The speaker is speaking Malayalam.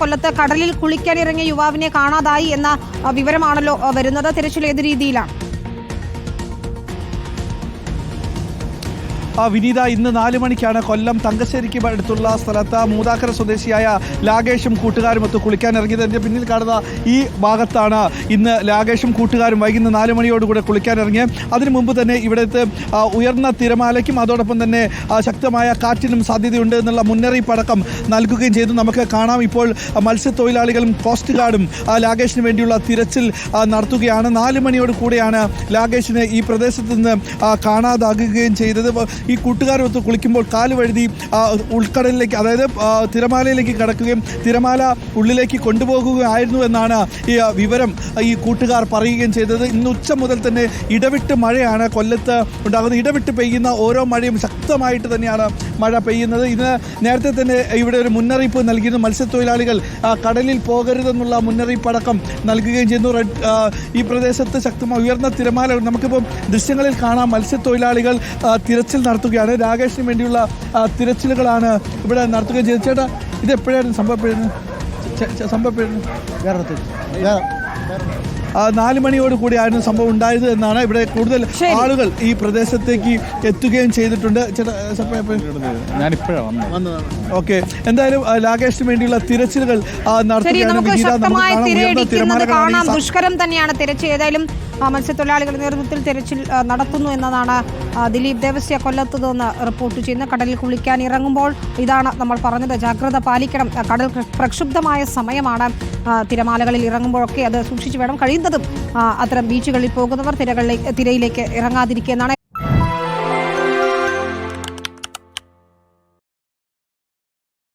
കൊല്ലത്ത് കടലിൽ കുളിക്കാനിറങ്ങിയ യുവാവിനെ കാണാതായി എന്ന വിവരമാണല്ലോ വരുന്നത്. തിരച്ചിൽ ഏത് രീതിയിലാണ്? വിനീത, ഇന്ന് 4 മണിക്കാണ് കൊല്ലം തങ്കശ്ശേരിക്ക് അടുത്തുള്ള സ്ഥലത്ത് മൂതാക്കര സ്വദേശിയായ ലാകേഷും കൂട്ടുകാരുമൊത്ത് കുളിക്കാനിറങ്ങിയത്. എൻ്റെ പിന്നിൽ കാണുന്ന ഈ ഭാഗത്താണ് ഇന്ന് ലാകേഷും കൂട്ടുകാരും വൈകുന്നേരം 4 മണിയോടുകൂടെ കുളിക്കാനിറങ്ങിയത്. അതിനു മുമ്പ് തന്നെ ഇവിടുത്തെ ഉയർന്ന തിരമാലയ്ക്കും അതോടൊപ്പം തന്നെ ശക്തമായ കാറ്റിനും സാധ്യതയുണ്ട് എന്നുള്ള മുന്നറിയിപ്പടക്കം നൽകുകയും ചെയ്തു. നമുക്ക് കാണാം, ഇപ്പോൾ മത്സ്യത്തൊഴിലാളികളും കോസ്റ്റ് ഗാർഡും ലാകേഷിന് വേണ്ടിയുള്ള തിരച്ചിൽ നടത്തുകയാണ്. 4 മണിയോട് കൂടെയാണ് ലാകേഷിനെ ഈ പ്രദേശത്ത് നിന്ന് കാണാതാകുകയും ചെയ്തത്. ഈ കൂട്ടുകാരൊത്ത് കുളിക്കുമ്പോൾ കാല് വഴുതി ഉൾക്കടലിലേക്ക്, അതായത് തിരമാലയിലേക്ക് കടക്കുകയും തിരമാല ഉള്ളിലേക്ക് കൊണ്ടുപോകുകയായിരുന്നു എന്നാണ് ഈ വിവരം ഈ കൂട്ടുകാർ പറയുകയും ചെയ്തത്. ഇന്ന് ഉച്ച മുതൽ തന്നെ ഇടവിട്ട് മഴയാണ് കൊല്ലത്ത് ഉണ്ടാകുന്നത്. ഇടവിട്ട് പെയ്യുന്ന ഓരോ മഴയും ശക്തമായിട്ട് തന്നെയാണ് മഴ പെയ്യുന്നത്. ഇന്ന് നേരത്തെ തന്നെ ഇവിടെ ഒരു മുന്നറിയിപ്പ് നൽകിയിരുന്നു. മത്സ്യത്തൊഴിലാളികൾ കടലിൽ പോകരുതെന്നുള്ള മുന്നറിയിപ്പടക്കം നൽകുകയും ചെയ്യുന്നു. ഈ പ്രദേശത്ത് ശക്തമായ ഉയർന്ന തിരമാല, നമുക്കിപ്പം ദൃശ്യങ്ങളിൽ കാണാം, മത്സ്യത്തൊഴിലാളികൾ തിരച്ചിൽ നടത്തുകയാണ്. ലാകേഷിന് വേണ്ടിയുള്ള തിരച്ചിലുകളാണ് ഇവിടെ നടത്തുകയും ചെയ്തത്. ചേട്ടാ, ഇത് എപ്പോഴായിരുന്നു സംഭവപ്പെടുന്നത്? 4 മണിയോട് കൂടിയായിരുന്നു സംഭവം ഉണ്ടായത് എന്നാണ്. ഇവിടെ കൂടുതൽ ആളുകൾ ഈ പ്രദേശത്തേക്ക് എത്തുകയും ചെയ്തിട്ടുണ്ട്. ഓക്കെ, എന്തായാലും ലാകേഷിന് വേണ്ടിയുള്ള തിരച്ചിലുകൾ നടത്തുകയാണ്. ദുഷ്കരം തന്നെയാണ് തിരച്ചിൽ. ഏതായാലും മത്സ്യത്തൊഴിലാളികളുടെ നേതൃത്വത്തിൽ തിരച്ചിൽ നടത്തുന്നു എന്നതാണ് ദിലീപ് ദേവസ്യ കൊല്ലത്ത് നിന്ന് റിപ്പോർട്ട് ചെയ്യുന്നത്. കടലിൽ കുളിക്കാൻ ഇറങ്ങുമ്പോൾ ഇതാണ് നമ്മൾ പറഞ്ഞത്, ജാഗ്രത പാലിക്കണം. കടൽ പ്രക്ഷുബ്ധമായ സമയമാണ്. തിരമാലകളിൽ ഇറങ്ങുമ്പോഴൊക്കെ അത് സൂക്ഷിച്ചു വേണം. കഴിയുന്നതും അത്തരം ബീച്ചുകളിൽ പോകുന്നവർ തിരയിലേക്ക് ഇറങ്ങാതിരിക്കുക എന്നാണ്.